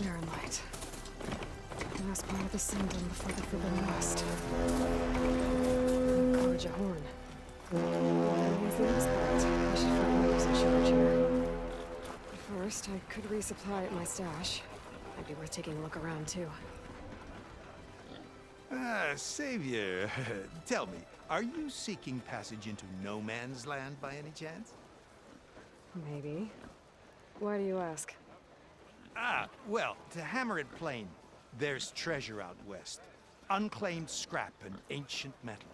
Barren Light. Last part of the Sindom before the Forbidden West. Karja Horn. That was the last part. I should find who's in charge here. First, I could resupply at my stash. Might be worth taking a look around, too. Savior, tell me, are you seeking passage into no man's land by any chance? Maybe. Why do you ask? Well, to hammer it plain, there's treasure out west. Unclaimed scrap and ancient metal.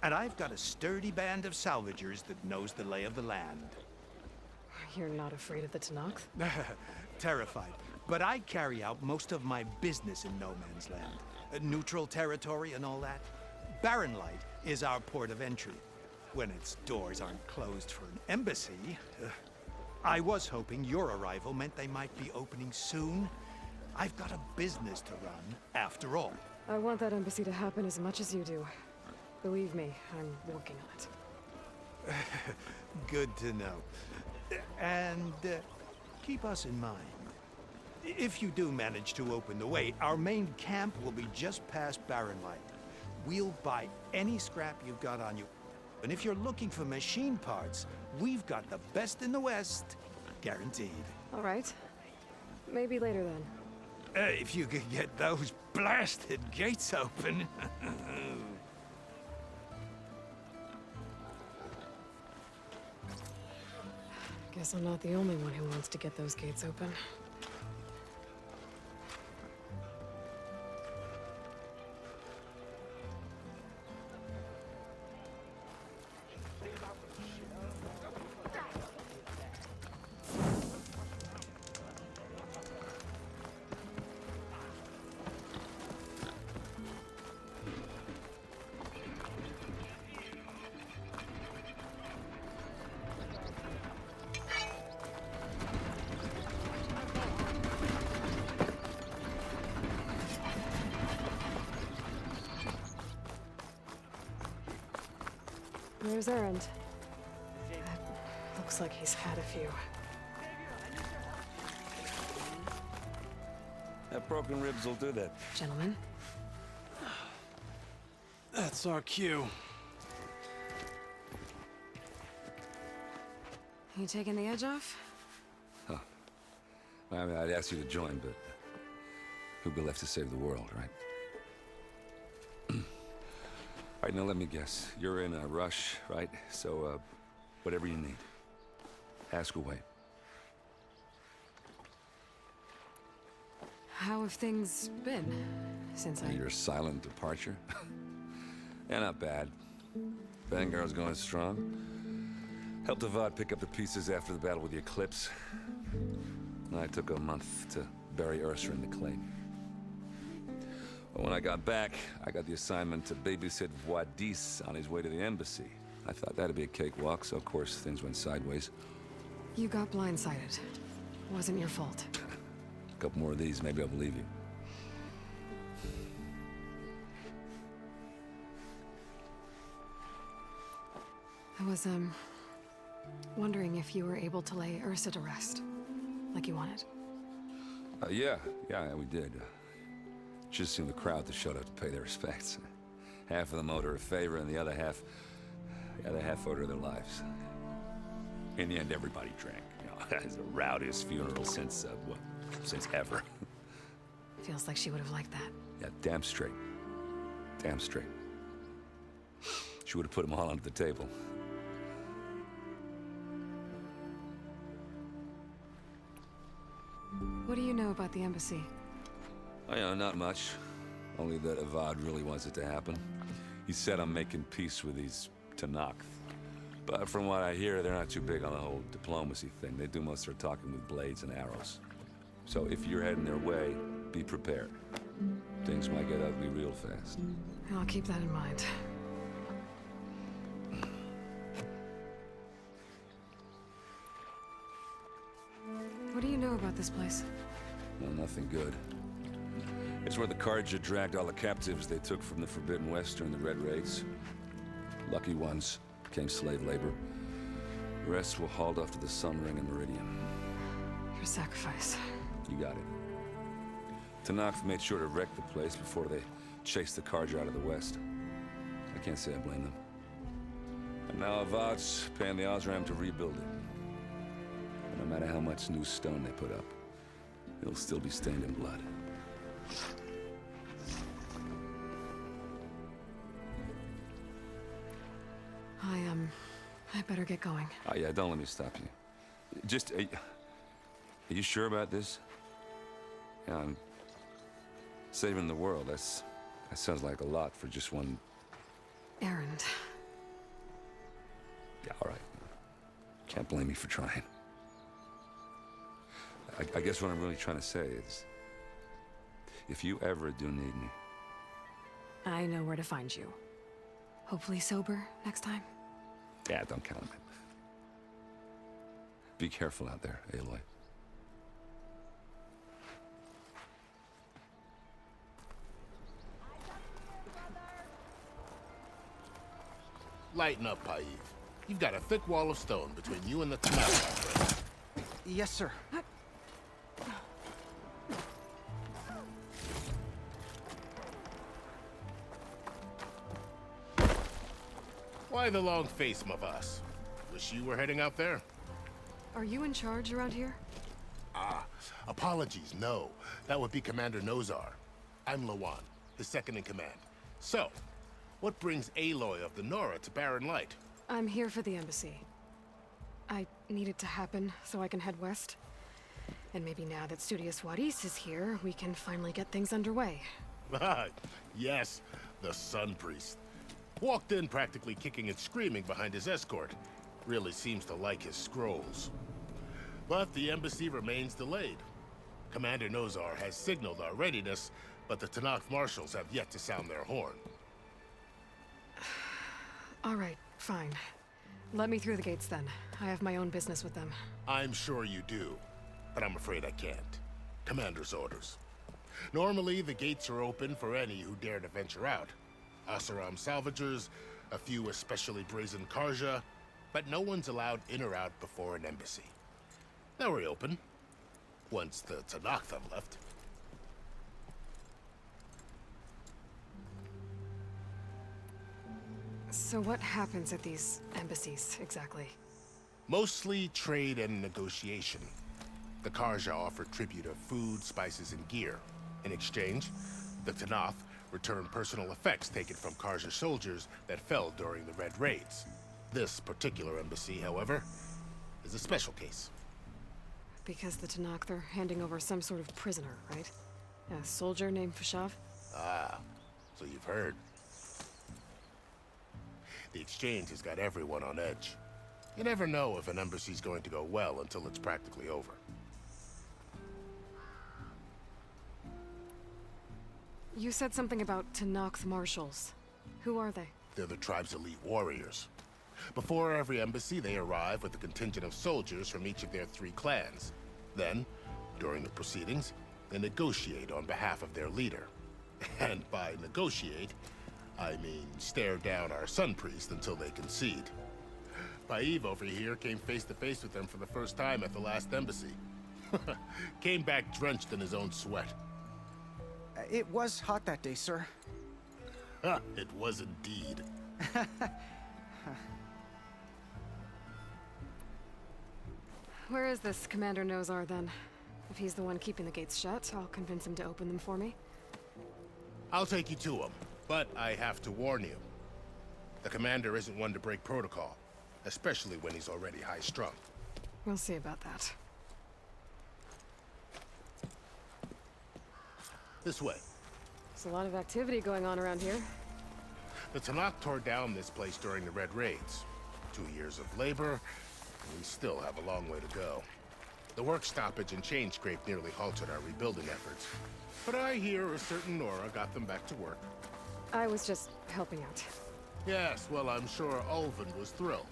And I've got a sturdy band of salvagers that knows the lay of the land. You're not afraid of the Tenakth? Terrified. But I carry out most of my business in no man's land. Neutral territory and all that. Barren Light is our port of entry. When its doors aren't closed for an embassy. I was hoping your arrival meant they might be opening soon. I've got a business to run, after all. I want that embassy to happen as much as you do. Believe me, I'm working on it. Good to know. And keep us in mind. If you do manage to open the way, our main camp will be just past Barren Light. We'll buy any scrap you've got on you. And if you're looking for machine parts, we've got the best in the West. Guaranteed. All right. Maybe later then. If you could get those blasted gates open. Guess I'm not the only one who wants to get those gates open. Where's Erend? Looks like he's had a few. That broken ribs will do that. Gentlemen? That's our cue. You taking the edge off? Huh. I mean, I'd ask you to join, but who'd be left to save the world, right? All right, now let me guess. You're in a rush, right? So, whatever you need. Ask away. How have things been since Your silent departure? Yeah, not bad. Vanguard's going strong. Helped Avad pick up the pieces after the battle with the Eclipse. And I took a month to bury Ursa in the claim. But when I got back, I got the assignment to babysit Wadis on his way to the embassy. I thought that'd be a cakewalk, so of course things went sideways. You got blindsided. Wasn't your fault. A couple more of these, maybe I'll believe you. I was, wondering if you were able to lay Ursa to rest, like you wanted. Yeah, we did. Just seemed the crowd that showed up to pay their respects. Half of them owed her a favor, and the other half owed her their lives. In the end, everybody drank. You know, it's the rowdiest funeral since ever. Feels like she would have liked that. Yeah, damn straight. Damn straight. She would have put them all onto the table. What do you know about the embassy? Oh, yeah, not much. Only that Avad really wants it to happen. He said I'm making peace with these Tenakth. But from what I hear, they're not too big on the whole diplomacy thing. They do most of their talking with blades and arrows. So if you're heading their way, be prepared. Things might get ugly real fast. I'll keep that in mind. What do you know about this place? Well, nothing good. It's where the Karja dragged all the captives they took from the Forbidden West during the Red Raids. Lucky ones became slave labor. The rest were hauled off to the Sun Ring and Meridian. Your sacrifice. You got it. Tenakth made sure to wreck the place before they chased the Carja out of the west. I can't say I blame them. And now Avad's paying the Osram to rebuild it. And no matter how much new stone they put up, it'll still be stained in blood. I better get going. Oh yeah, don't let me stop you. Just, are you sure about this? Yeah, I'm saving the world. That sounds like a lot for just one... Errand. Yeah, all right. Can't blame me for trying. I guess what I'm really trying to say is, if you ever do need me... I know where to find you. Hopefully sober next time. Yeah, don't count on it. Be careful out there, Aloy. Lighten up, Paiv. You've got a thick wall of stone between you and the Tenakth. Yes, sir. Why the long face, Mavas? Wish you were heading out there? Are you in charge around here? Ah, apologies, no. That would be Commander Nozar. I'm Lawan, his second in command. So, what brings Aloy of the Nora to Barren Light? I'm here for the embassy. I need it to happen so I can head west. And maybe now that Studious Wadis is here, we can finally get things underway. Yes, the Sun Priest. Walked in practically kicking and screaming behind his escort. Really seems to like his scrolls. But the embassy remains delayed. Commander Nozar has signaled our readiness, but the Tenakth marshals have yet to sound their horn. All right, fine. Let me through the gates then. I have my own business with them. I'm sure you do, but I'm afraid I can't. Commander's orders. Normally, the gates are open for any who dare to venture out. Oseram salvagers, a few especially brazen Carja, but no one's allowed in or out before an embassy. Now we're open, once the Tenakth have left. So what happens at these embassies, exactly? Mostly trade and negotiation. The Carja offer tribute of food, spices, and gear. In exchange, the Tenakth return personal effects taken from Carja soldiers that fell during the Red Raids. This particular embassy, however, is a special case. Because the Tenakth are handing over some sort of prisoner, right? A soldier named Fashav? Ah, so you've heard. The exchange has got everyone on edge. You never know if an embassy's going to go well until it's practically over. You said something about Tenakth marshals. Who are they? They're the tribe's elite warriors. Before every embassy, they arrive with a contingent of soldiers from each of their 3 clans. Then, during the proceedings, they negotiate on behalf of their leader. And by negotiate, I mean stare down our Sun Priest until they concede. Paiv over here came face to face with them for the first time at the last embassy. Came back drenched in his own sweat. It was hot that day, sir. It was indeed. Where is this Commander Nozar, then? If he's the one keeping the gates shut, I'll convince him to open them for me. I'll take you to him, but I have to warn you. The commander isn't one to break protocol, especially when he's already high-strung. We'll see about that. This way. There's a lot of activity going on around here. The Tenakth tore down this place during the Red Raids. 2 years of labor, and we still have a long way to go. The work stoppage and chain scrape nearly halted our rebuilding efforts. But I hear a certain Nora got them back to work. I was just helping out. Yes, well, I'm sure Ulvin was thrilled.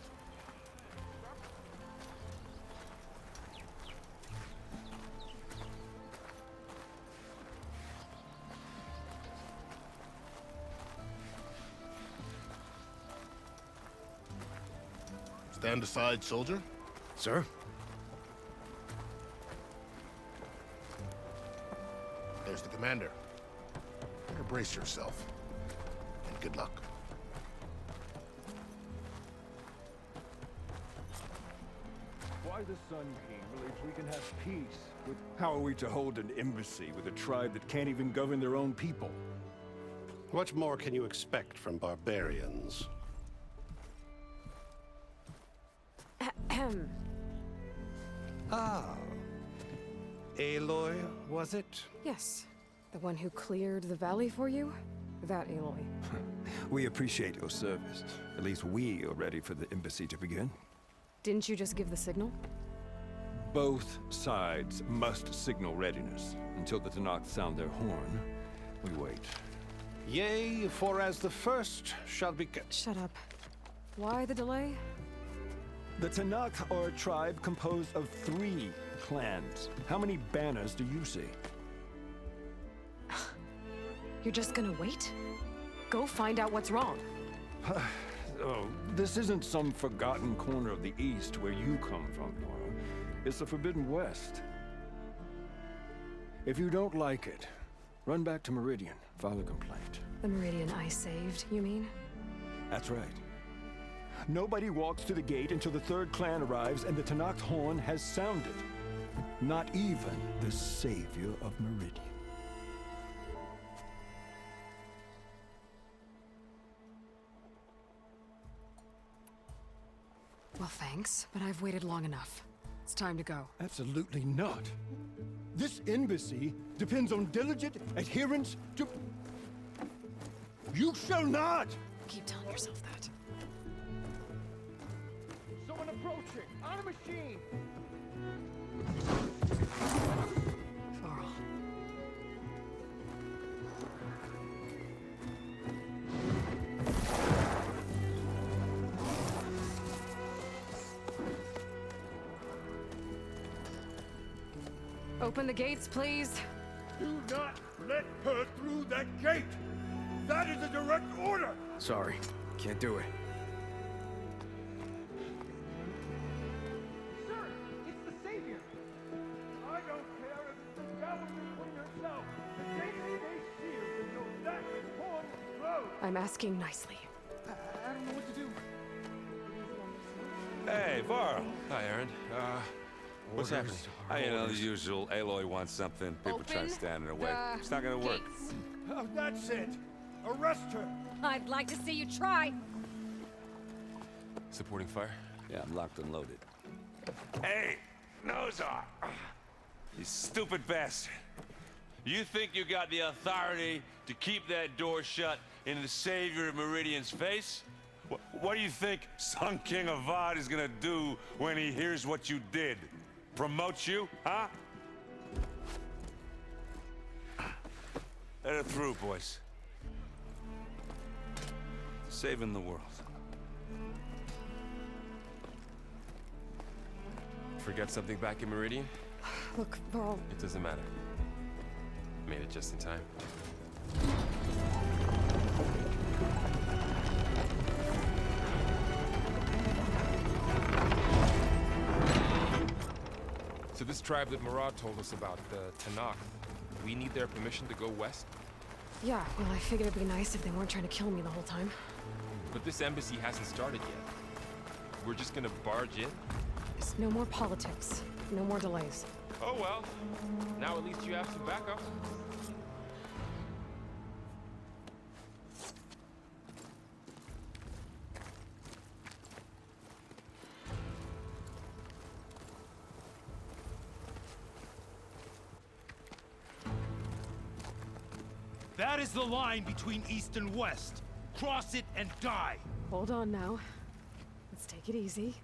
Stand aside, soldier. Sir? There's Here's the commander. Brace yourself. And good luck. Why the Sun King believes we can have peace with... How are we to hold an embassy with a tribe that can't even govern their own people? What more can you expect from barbarians? Ah. Aloy, was it? Yes. The one who cleared the valley for you? That Aloy. We appreciate your service. At least we are ready for the embassy to begin. Didn't you just give the signal? Both sides must signal readiness. Until the Tenakth sound their horn, we wait. Yea, for as the first shall be... Shut up. Why the delay? The Tenakth are a tribe composed of 3 clans. How many banners do you see? You're just gonna wait? Go find out what's wrong. Oh, this isn't some forgotten corner of the East where you come from, Nora. It's the Forbidden West. If you don't like it, run back to Meridian, file a complaint. The Meridian I saved, you mean? That's right. Nobody walks to the gate until the 3rd clan arrives and the Tenakth horn has sounded. Not even the savior of Meridian. Well, thanks, but I've waited long enough. It's time to go. Absolutely not. This embassy depends on diligent adherence to... You shall not! Keep telling yourself that. Someone approaching! On a machine! Varl. Open the gates, please. Do not let her through that gate! That is a direct order! Sorry, can't do it. Sir, it's the Savior! I don't care if it's the Gallagher Queen herself! The day they see her, they know that horn blows! I'm asking nicely. I don't know what to do. Hey, Varl. Hi, Aaron. What's happening? You know, the usual. Aloy wants something. People try to stand in her way. It's not gonna work. Oh, that's it! Arrest her! I'd like to see you try. Supporting fire? Yeah, I'm locked and loaded. Hey, Nozar! You stupid bastard. You think you got the authority to keep that door shut in the Savior of Meridian's face? What do you think Sun King Avad is gonna do when he hears what you did? Promote you, huh? Let her through, boys. Saving the world. Forget something back in Meridian? Look, Varl, It doesn't matter. Made it just in time. So this tribe that Murad told us about, the Tenakth, we need their permission to go west? yeah, well, I figured it'd be nice if they weren't trying to kill me the whole time. But this embassy hasn't started yet. We're just gonna barge in? Just no more politics. No more delays. Oh well. Now at least you have some backup. That is the line between East and West. Cross it and die. Hold on now. Let's take it easy.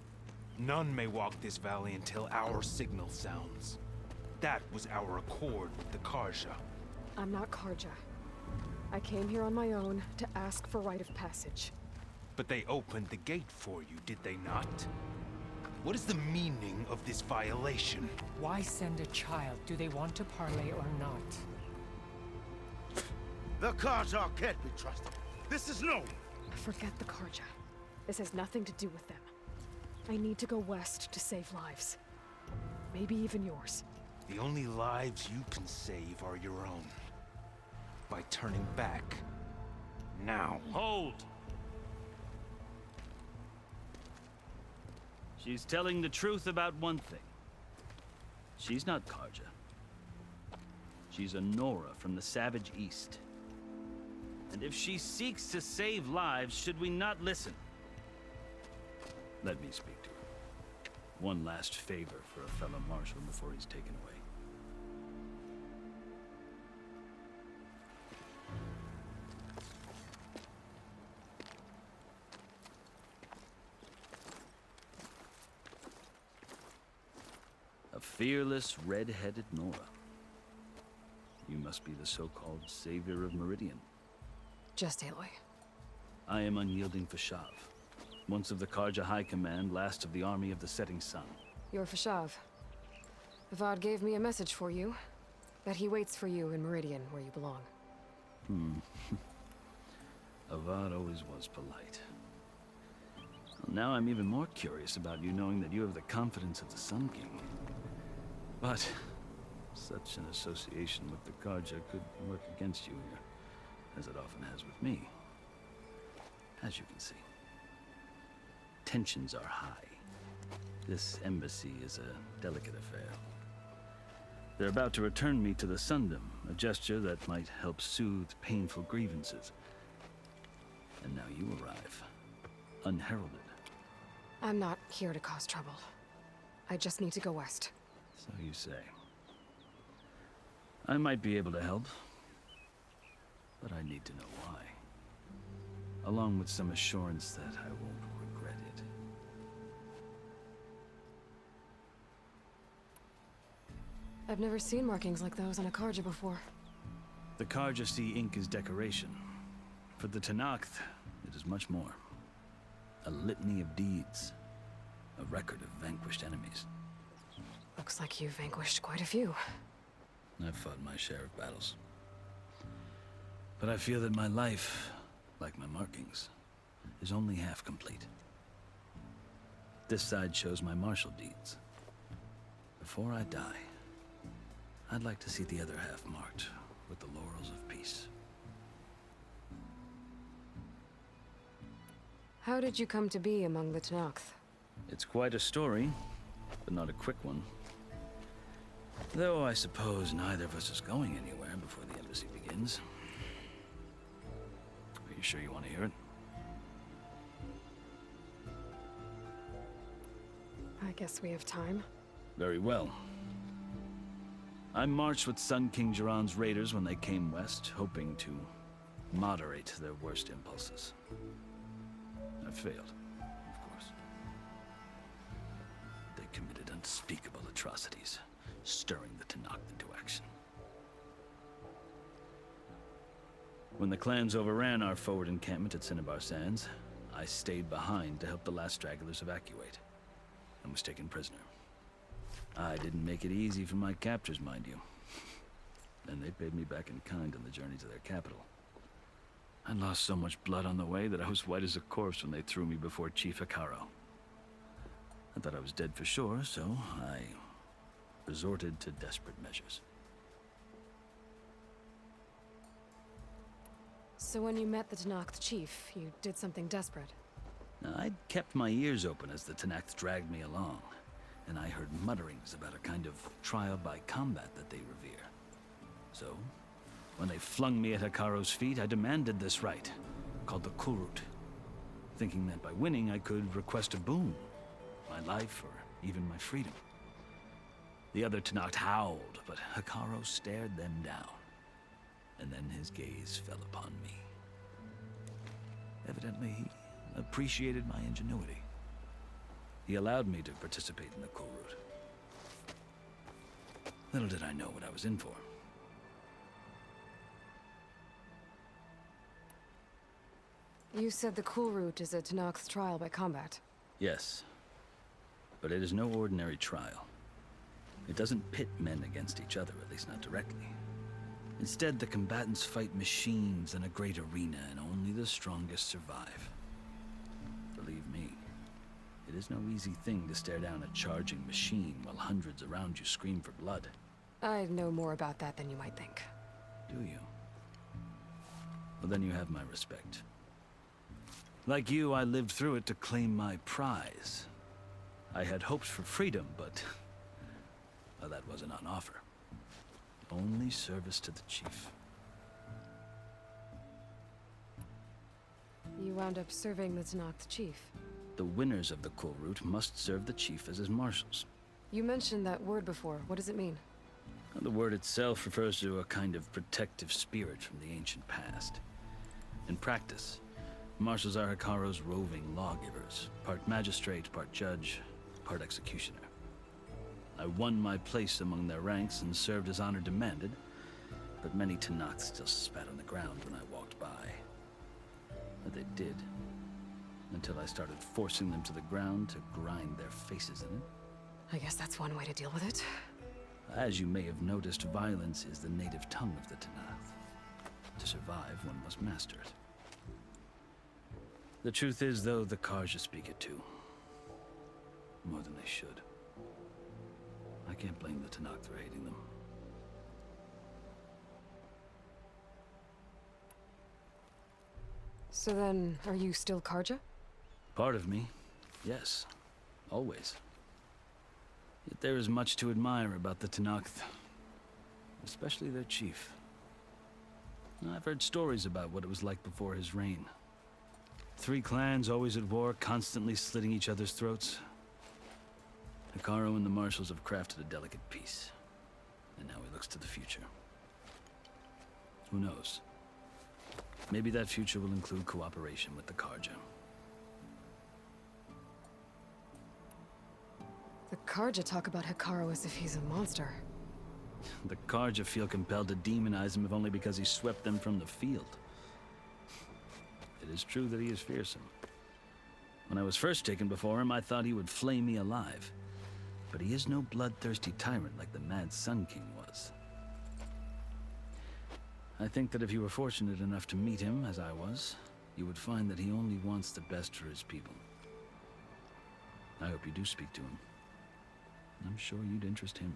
None may walk this valley until our signal sounds. That was our accord with the Karja. I'm not Karja. I came here on my own to ask for rite of passage. But they opened the gate for you, did they not? What is the meaning of this violation? Why send a child? Do they want to parley or not? The Karja can't be trusted. This is known. Forget the Karja. This has nothing to do with them. I need to go west to save lives. Maybe even yours. The only lives you can save are your own. by turning back. Now. Hold! She's telling the truth about one thing. She's not Karja. She's a Nora from the Savage East. And if she seeks to save lives, should we not listen? Let me speak to her. One last favor for a fellow marshal before he's taken away. A fearless, red-headed Nora. You must be the so-called savior of Meridian. Just Aloy. I am unyielding Fashav, once of the Karja High Command, last of the army of the Setting Sun. You're Fashav. Avad gave me a message for you. That he waits for you in Meridian, where you belong. Avad always was polite. Well, now I'm even more curious about you knowing that you have the confidence of the Sun King. But such an association with the Karja could work against you here, as it often has with me. As you can see, tensions are high. This embassy is a delicate affair. They're about to return me to the Sundom, a gesture that might help soothe painful grievances. And now you arrive, unheralded. I'm not here to cause trouble. I just need to go west. So you say. I might be able to help, but I need to know why. Along with some assurance that I won't regret it. I've never seen markings like those on a Karja before. The Karja see ink as decoration. For the Tenakth, it is much more. A litany of deeds. A record of vanquished enemies. Looks like you've vanquished quite a few. I've fought my share of battles. But I feel that my life, like my markings, is only half complete. This side shows my martial deeds. Before I die, I'd like to see the other half marked with the laurels of peace. How did you come to be among the Tenakth? It's quite a story, but not a quick one. Though I suppose neither of us is going anywhere before the embassy begins. Are you sure you want to hear it? I guess we have time. Very well. I marched with Sun King Jiran's raiders when they came west, hoping to moderate their worst impulses. I failed, of course. They committed unspeakable atrocities, stirring the Tenakth into action. When the clans overran our forward encampment at Cinnabar Sands, I stayed behind to help the last stragglers evacuate, and was taken prisoner. I didn't make it easy for my captors, mind you. And they paid me back in kind on the journey to their capital. I lost so much blood on the way that I was white as a corpse when they threw me before Chief Hekarro. I thought I was dead for sure, so I resorted to desperate measures. So when you met the Tenakth chief, you did something desperate? Now, I'd kept my ears open as the Tenakth dragged me along, and I heard mutterings about a kind of trial by combat that they revere. So, when they flung me at Hekarro's feet, I demanded this right, called the Kulrut, thinking that by winning I could request a boon, my life or even my freedom. The other Tenakth howled, but Hekarro stared them down, and then his gaze fell upon me. Evidently, he appreciated my ingenuity. He allowed me to participate in the Kulrut. Little did I know what I was in for. You said the Kulrut is a Tenakth trial by combat. Yes, but it is no ordinary trial. It doesn't pit men against each other, at least not directly. Instead, the combatants fight machines in a great arena, and only the strongest survive. Believe me, it is no easy thing to stare down a charging machine while hundreds around you scream for blood. I know more about that than you might think. Do you? Well, then you have my respect. Like you, I lived through it to claim my prize. I had hopes for freedom, but well, that wasn't on offer. Only service to the chief. You wound up serving the Tenakth chief. The winners of the Kulrut must serve the chief as his marshals. You mentioned that word before. What does it mean? The word itself refers to a kind of protective spirit from the ancient past. In practice, marshals are Hekarro's roving lawgivers, part magistrate, part judge, part executioner. I won my place among their ranks and served as honor demanded, but many Tenakth still spat on the ground when I walked by. But they did, until I started forcing them to the ground to grind their faces in it. I guess that's one way to deal with it. As you may have noticed, violence is the native tongue of the Tenakth. To survive, one must master it. The truth is, though, the Carja speak it too. More than they should. I can't blame the Tenakth for hating them. So then, are you still Carja? Part of me, yes. Always. Yet there is much to admire about the Tenakth. Especially their chief. I've heard stories about what it was like before his reign. 3 clans always at war, constantly slitting each other's throats. Hekarro and the marshals have crafted a delicate peace. And now he looks to the future. Who knows? Maybe that future will include cooperation with the Carja. The Carja talk about Hekarro as if he's a monster. The Carja feel compelled to demonize him if only because he swept them from the field. It is true that he is fearsome. When I was first taken before him, I thought he would flay me alive. But he is no bloodthirsty tyrant like the Mad Sun King was. I think that if you were fortunate enough to meet him, as I was, you would find that he only wants the best for his people. I hope you do speak to him. I'm sure you'd interest him.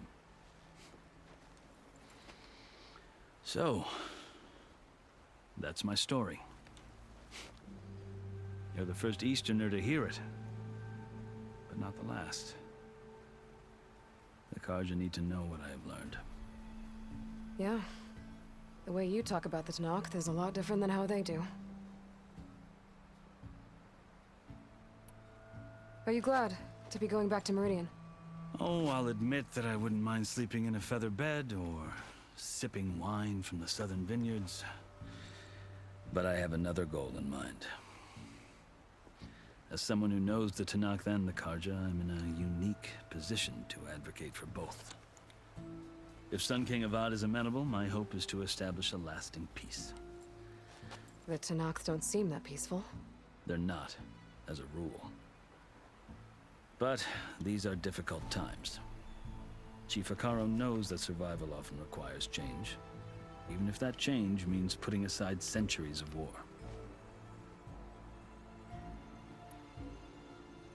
So, that's my story. You're the first Easterner to hear it, but not the last. The Carja need to know what I have learned. Yeah. The way you talk about the Tenakth is a lot different than how they do. Are you glad to be going back to Meridian? Oh, I'll admit that I wouldn't mind sleeping in a feather bed or sipping wine from the southern vineyards. But I have another goal in mind. As someone who knows the Tenakth and the Carja, I'm in a unique position to advocate for both. If Sun King Avad is amenable, my hope is to establish a lasting peace. The Tenakth don't seem that peaceful. They're not, as a rule. But these are difficult times. Chief Hekarro knows that survival often requires change, even if that change means putting aside centuries of war.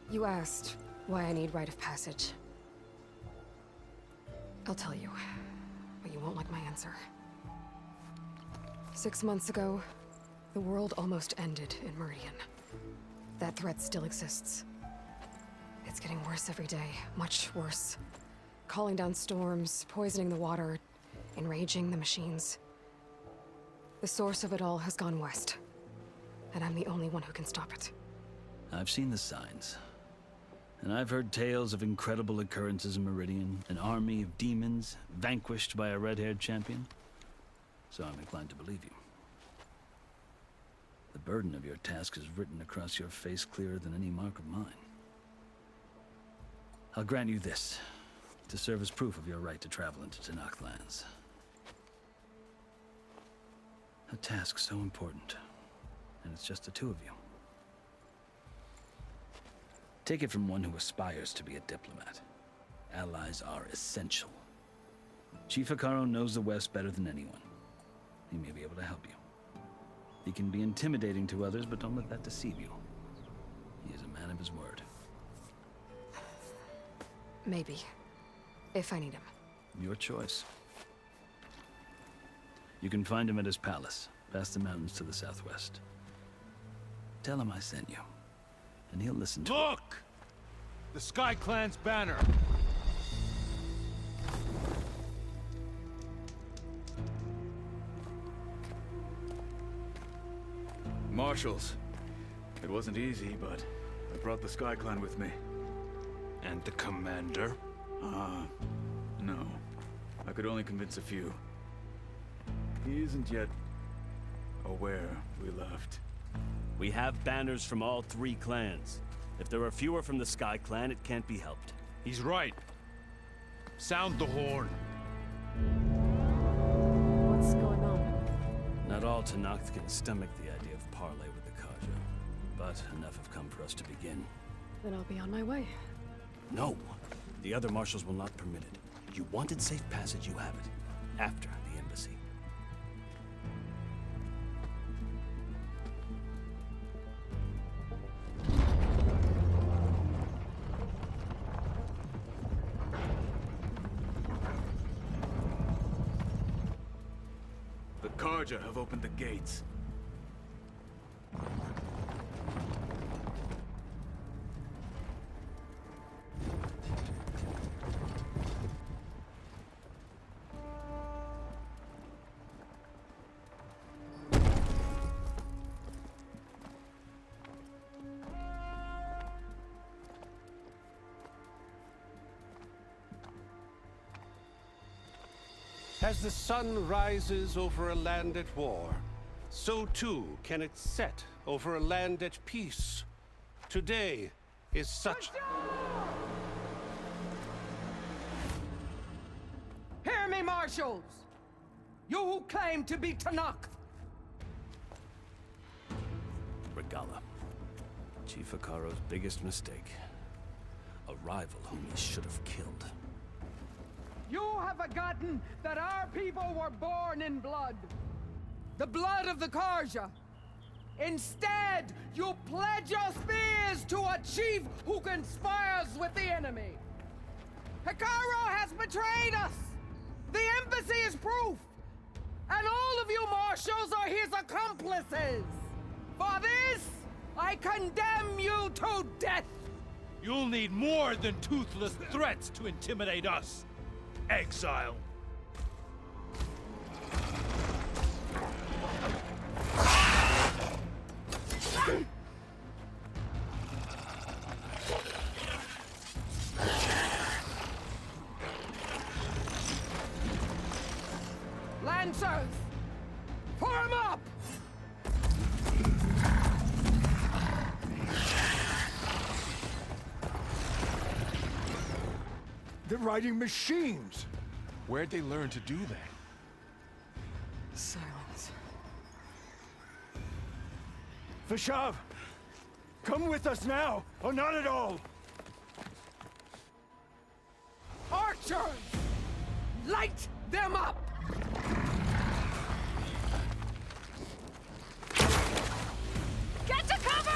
You asked why I need rite of passage. I'll tell you, but you won't like my answer. 6 months ago, the world almost ended in Meridian. That threat still exists. It's getting worse every day, much worse. Calling down storms, poisoning the water, enraging the machines. The source of it all has gone west, and I'm the only one who can stop it. I've seen the signs. And I've heard tales of incredible occurrences in Meridian, an army of demons vanquished by a red-haired champion. So I'm inclined to believe you. The burden of your task is written across your face clearer than any mark of mine. I'll grant you this, to serve as proof of your right to travel into Tenakth lands. A task so important, and it's just the 2 of you. Take it from one who aspires to be a diplomat. Allies are essential. Chief Hekarro knows the West better than anyone. He may be able to help you. He can be intimidating to others, but don't let that deceive you. He is a man of his word. Maybe. If I need him. Your choice. You can find him at his palace, past the mountains to the southwest. Tell him I sent you, and he'll listen to it. Look! The Sky Clan's banner. Marshals. It wasn't easy, but I brought the Sky Clan with me. And the commander? No. I could only convince a few. He isn't yet aware we left. We have banners from all 3 clans. If there are fewer from the Sky Clan, it can't be helped. He's right. Sound the horn. What's going on? Not all Tenakth can stomach the idea of parley with the Carja, but enough have come for us to begin. Then I'll be on my way. No! The other marshals will not permit it. You wanted safe passage, you have it. After the embassy. The Carja have opened the gates. As the sun rises over a land at war, so too can it set over a land at peace. Today is such... Hear me, marshals! You who claim to be Tenakth! Regalla. Chief Hekarro's biggest mistake. A rival whom he should have killed. You have forgotten that our people were born in blood. The blood of the Carja. Instead, you pledge your spears to a chief who conspires with the enemy. Hekarro has betrayed us! The embassy is proof! And all of you marshals are his accomplices! For this, I condemn you to death! You'll need more than toothless threats to intimidate us. Exile. Lancers! Form up! They're riding machines! Where'd they learn to do that? Silence. Vashav! Come with us now, or not at all! Archers! Light them up! Get to cover!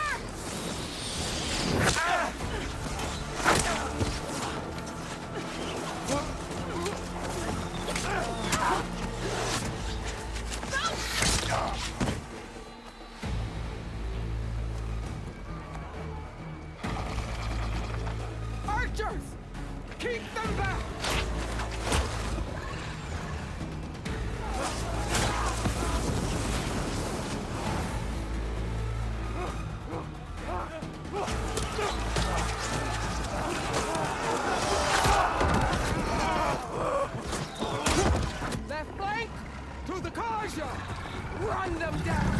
Archers! Keep them back! Left flank! To the Carja! Run them down!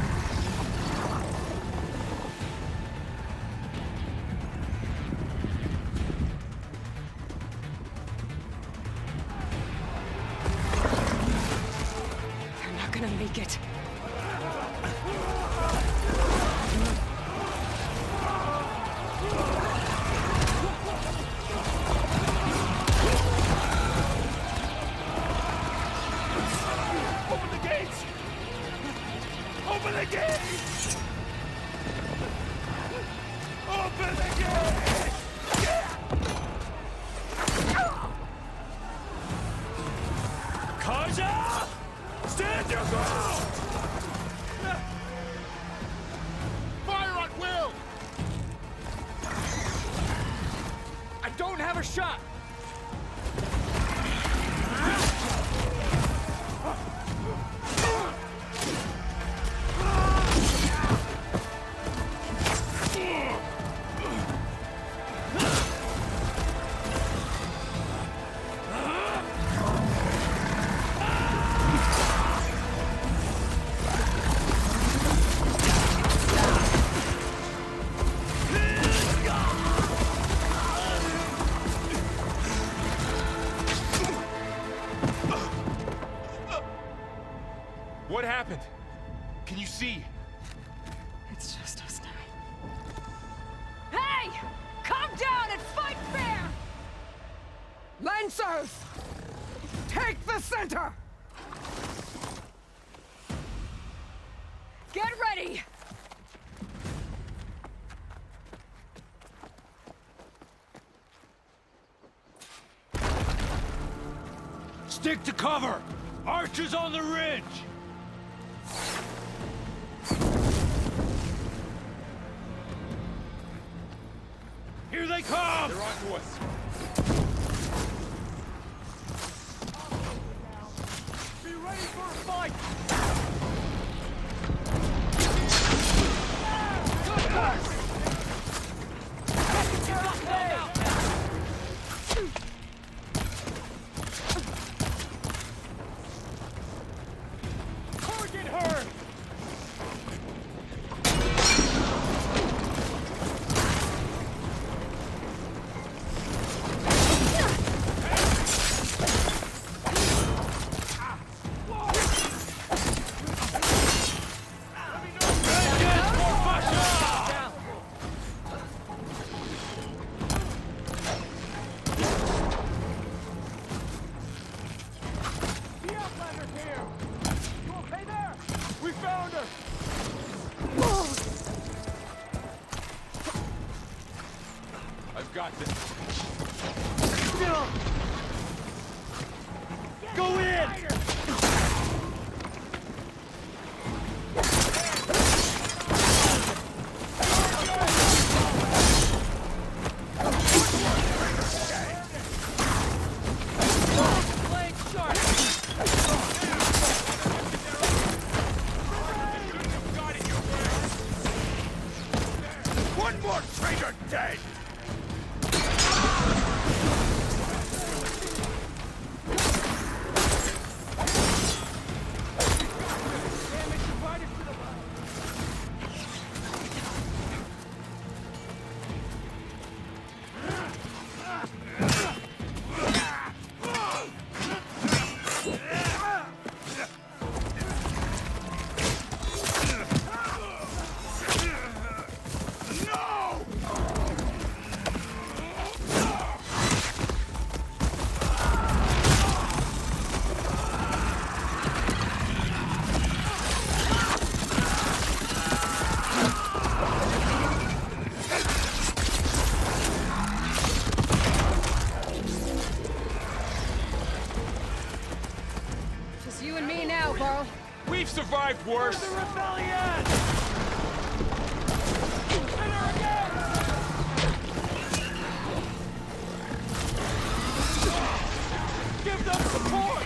They're not gonna make it. Open the gates! Open the gates! Open the gates! Carja! Stand your ground! have a shot! What happened? Can you see? It's just us now. Hey! Calm down and fight fair! Lancers! Take the center! Get ready! Stick to cover! Archers on the ridge! Here they come! They're on to us. Be ready for a fight! Target her! I've got this. Go in! One more traitor dead! Just you and me now, Varl. We've survived worse. The rebellion! Give them support!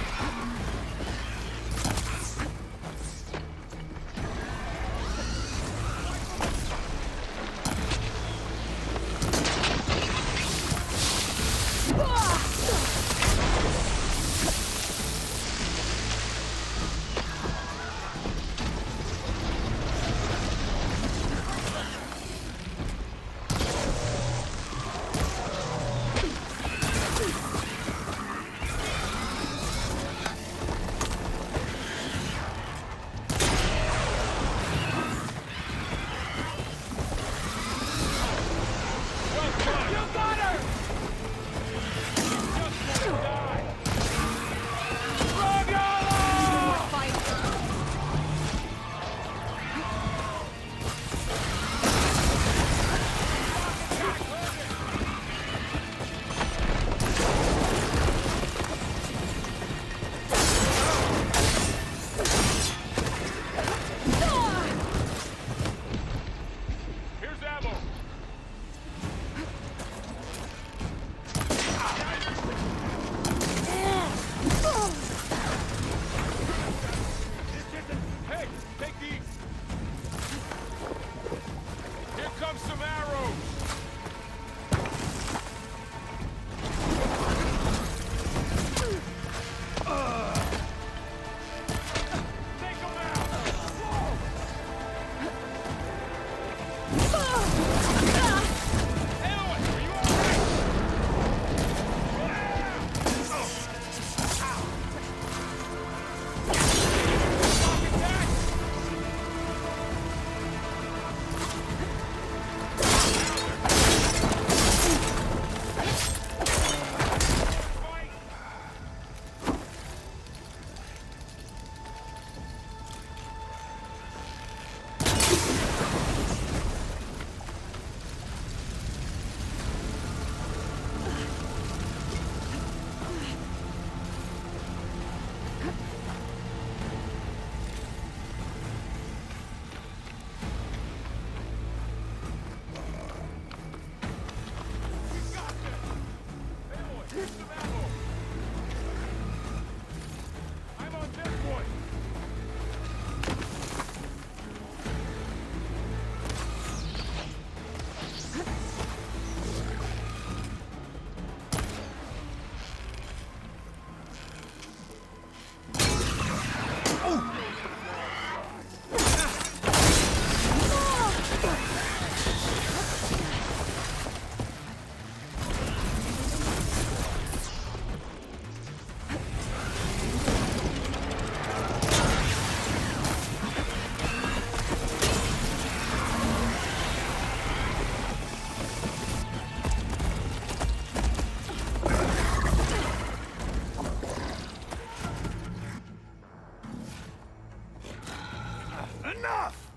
enough!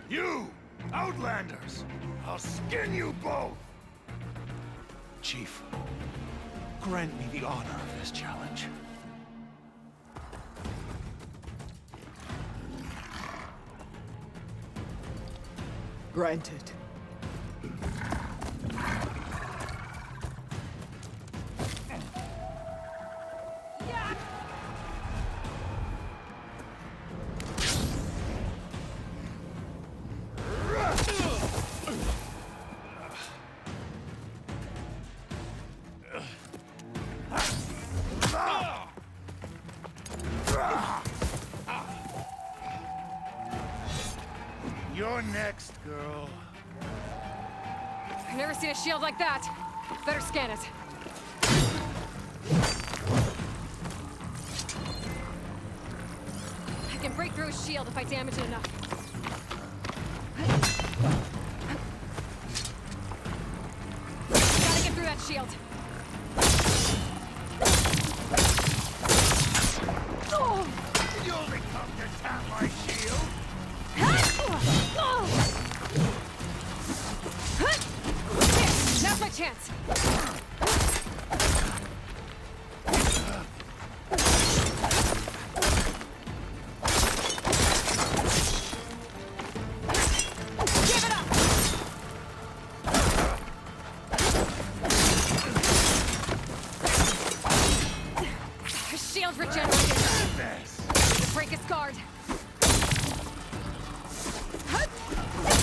You, Outlanders! I'll skin you both! Chief, grant me the honor of this challenge. Granted. You're next, girl. I've never seen a shield like that. Better scan it. I can break through his shield if I damage it enough. Gotta get through that shield. You only come to tap my shield? Now's my chance. Give it up. His shield's regenerated. Break his guard.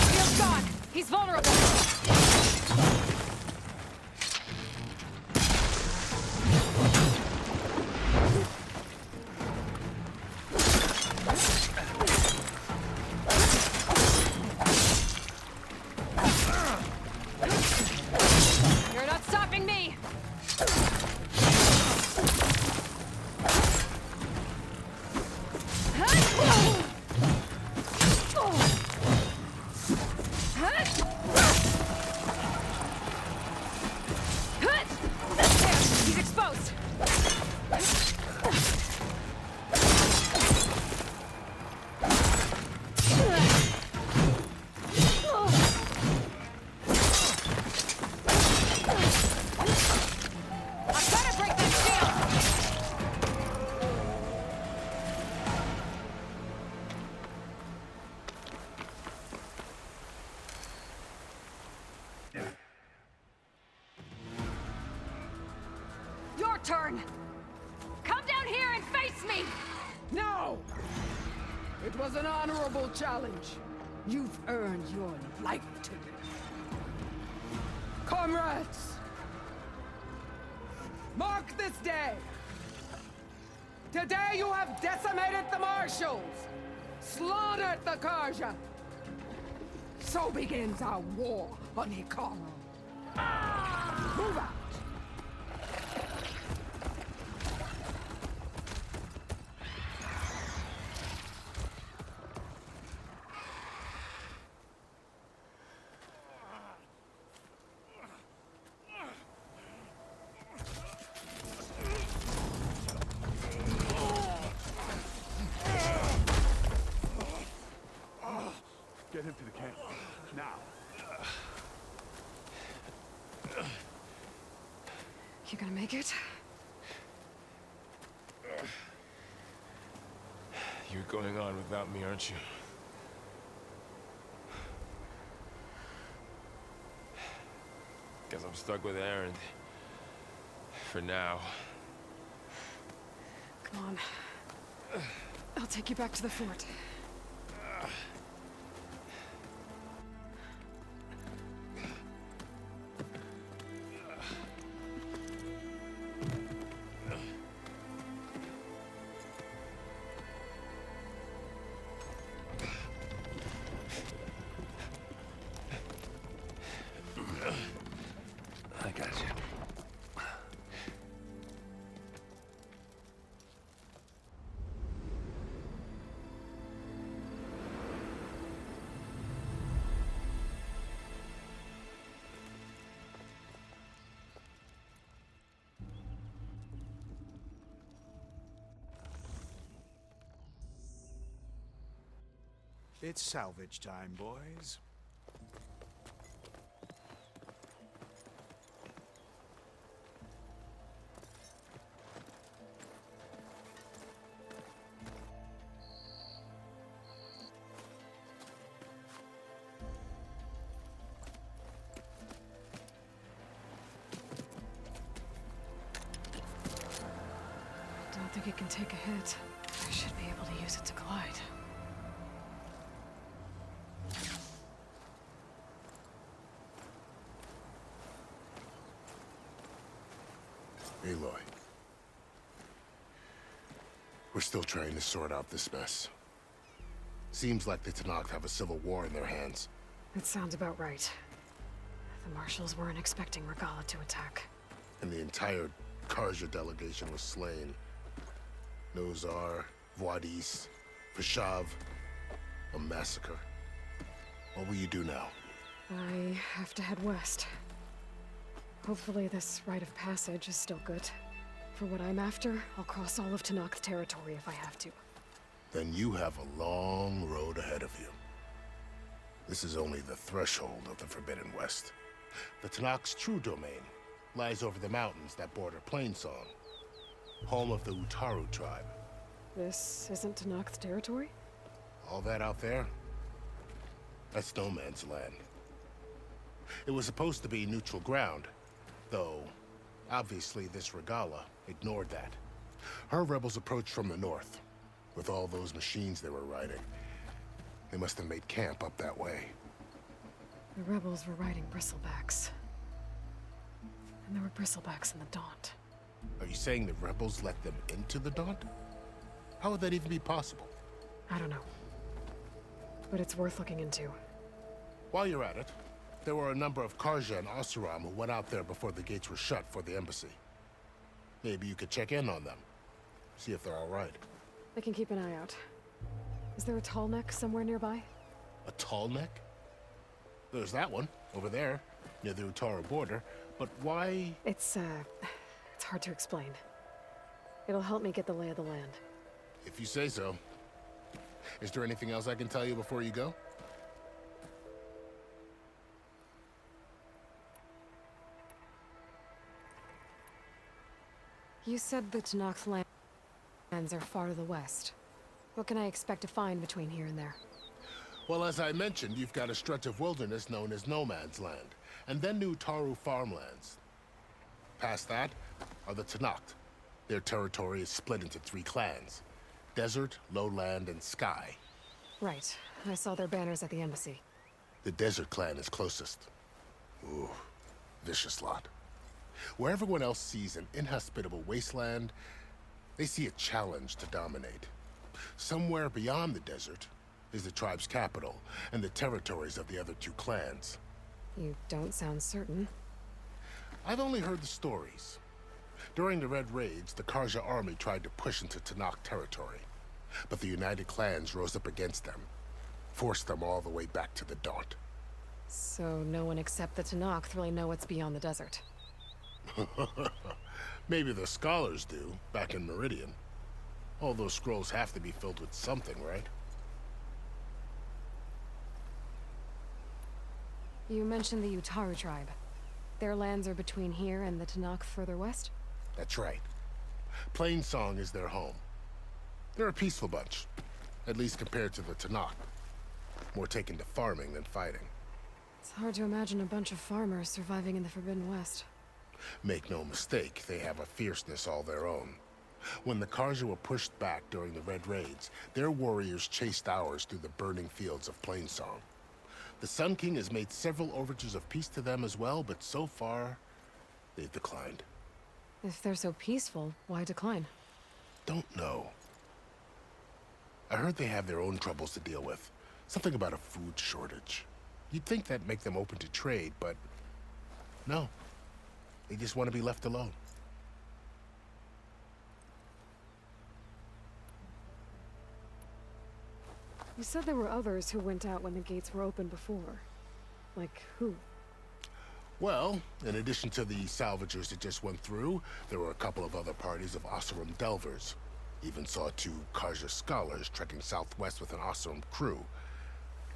Shield's gone. He's vulnerable. You're not stopping me! He's exposed! I gotta break that shield! Your turn! Come down here and face me! No! It was an honorable challenge. You've earned your life today. Comrades! Mark this day! Today you have decimated the Marshals! Slaughtered the Karja! So begins our war on Hikaru. Move out! Get him to the camp. Now. You gonna make it? You're going on without me, aren't you? Guess I'm stuck with Erend. For now. Come on. I'll take you back to the fort. I got you. It's salvage time, boys. Don't think it can take a hit. I should be able to use it to glide. Aloy. We're still trying to sort out this mess. Seems like the Tenakth have a civil war in their hands. That sounds about right. The Marshals weren't expecting Regalla to attack. And the entire Carja delegation was slain. Nozar, Vuadis, Vashav. A massacre. What will you do now? I have to head west. Hopefully this rite of passage is still good. For what I'm after, I'll cross all of Tenakth territory if I have to. Then you have a long road ahead of you. This is only the threshold of the Forbidden West. The Tenakth's true domain lies over the mountains that border Plainsong, home of the Utaru tribe. This isn't Tenakth territory? All that out there? That's no man's land. It was supposed to be neutral ground, though obviously this Regalla ignored that. Her rebels approached from the north, with all those machines they were riding. They must have made camp up that way. The rebels were riding bristlebacks. And there were bristlebacks in the Daunt. Are you saying the rebels let them into the Daunt? How would that even be possible? I don't know. But it's worth looking into. While you're at it, there were a number of Carja and Oseram who went out there before the gates were shut for the embassy. Maybe you could check in on them. See if they're all right. I can keep an eye out. Is there a tall neck somewhere nearby? A tall neck? There's that one, over there, near the Utaru border. But why? It's hard to explain. It'll help me get the lay of the land. If you say so. Is there anything else I can tell you before you go? You said the Tenakth lands are far to the west. What can I expect to find between here and there? Well, as I mentioned, you've got a stretch of wilderness known as No Man's Land, and then the Utaru farmlands. Past that are the Tenakth. Their territory is split into 3 clans: Desert, Lowland, and Sky. Right. I saw their banners at the embassy. The Desert clan is closest. Ooh, vicious lot. Where everyone else sees an inhospitable wasteland, they see a challenge to dominate. Somewhere beyond the desert is the tribe's capital and the territories of the other 2 clans. You don't sound certain. I've only heard the stories. During the Red Raids, the Carja army tried to push into Tenakth territory, but the United Clans rose up against them, forced them all the way back to the Daunt. So no one except the Tenakth really know what's beyond the desert. Maybe the scholars do, back in Meridian. All those scrolls have to be filled with something, right? You mentioned the Utaru tribe. Their lands are between here and the Tenakth further west? That's right. Plainsong is their home. They're a peaceful bunch, at least compared to the Tenakth. More taken to farming than fighting. It's hard to imagine a bunch of farmers surviving in the Forbidden West. Make no mistake, they have a fierceness all their own. When the Carja were pushed back during the Red Raids, their warriors chased ours through the burning fields of Plainsong. The Sun King has made several overtures of peace to them as well, but so far, they've declined. If they're so peaceful, why decline? Don't know. I heard they have their own troubles to deal with. Something about a food shortage. You'd think that'd make them open to trade, but no. They just want to be left alone. You said there were others who went out when the gates were open before. Like who? Well, in addition to the salvagers that just went through, there were a couple of other parties of Oseram Delvers. Even saw 2 Carja scholars trekking southwest with an Oseram crew.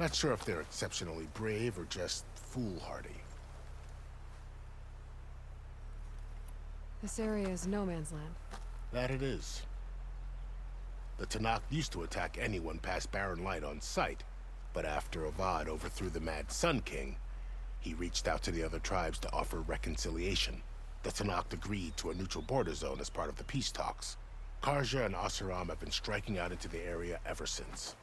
Not sure if they're exceptionally brave or just foolhardy. This area is no man's land. That it is. The Tenakth used to attack anyone past Barren Light on sight, but after Avad overthrew the Mad Sun King, he reached out to the other tribes to offer reconciliation. The Tenakth agreed to a neutral border zone as part of the peace talks. Karja and Oseram have been striking out into the area ever since.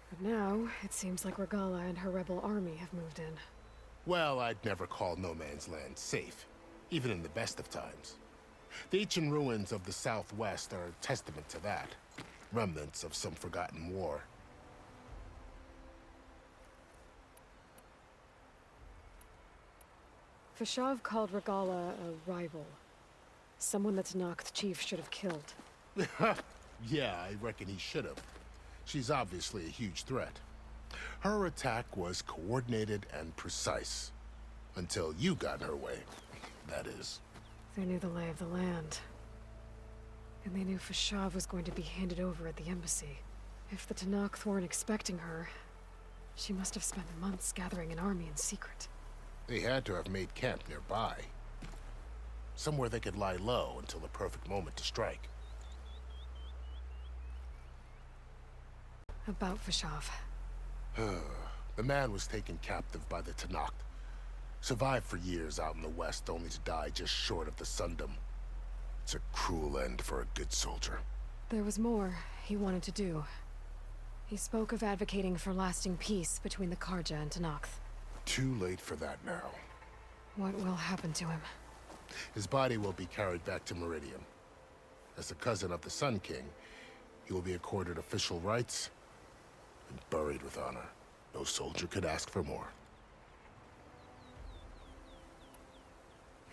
But now, it seems like Regalla and her rebel army have moved in. Well, I'd never call No Man's Land safe, even in the best of times. The ancient ruins of the Southwest are a testament to that. Remnants of some forgotten war. Fashav called Regalla a rival. Someone that Tenakth chief should have killed. Yeah, I reckon he should have. She's obviously a huge threat. Her attack was coordinated and precise. Until you got in her way, that is. They knew the lay of the land. And they knew Fashav was going to be handed over at the embassy. If the Tenakth weren't expecting her, she must have spent months gathering an army in secret. They had to have made camp nearby. Somewhere they could lie low until the perfect moment to strike. About Fashav. The man was taken captive by the Tenakth. Survived for years out in the west, only to die just short of the Sundom. It's a cruel end for a good soldier. There was more he wanted to do. He spoke of advocating for lasting peace between the Karja and Tenakth. Too late for that now. What will happen to him? His body will be carried back to Meridian. As a cousin of the Sun King, he will be accorded official rights and buried with honor. No soldier could ask for more.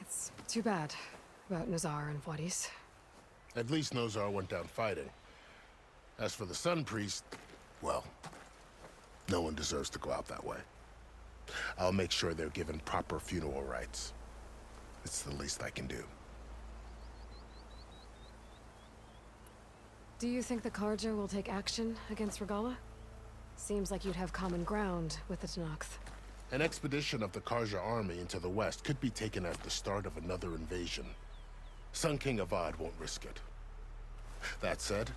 It's too bad about Nazar and Wadis. At least Nozar went down fighting. As for the Sun Priest, well, no one deserves to go out that way. I'll make sure they're given proper funeral rites. It's the least I can do. Do you think the Karja will take action against Regalla? Seems like you'd have common ground with the Tenakth. An expedition of the Karja army into the west could be taken at the start of another invasion. Sun King Avad won't risk it. That said,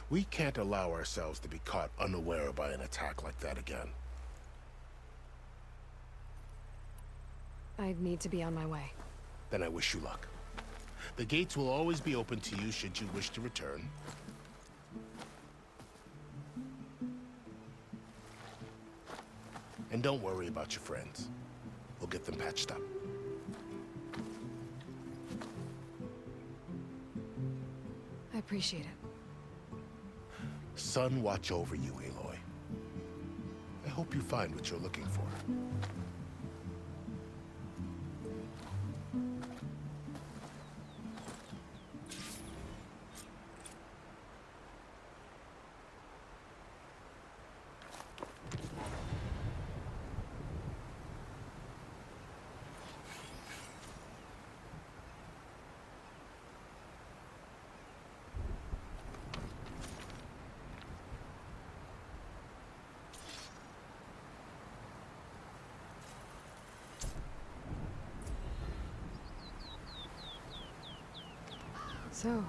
we can't allow ourselves to be caught unaware by an attack like that again. I need to be on my way. Then I wish you luck. The gates will always be open to you should you wish to return. And don't worry about your friends. We'll get them patched up. I appreciate it. Sun watch over you, Aloy. I hope you find what you're looking for. So,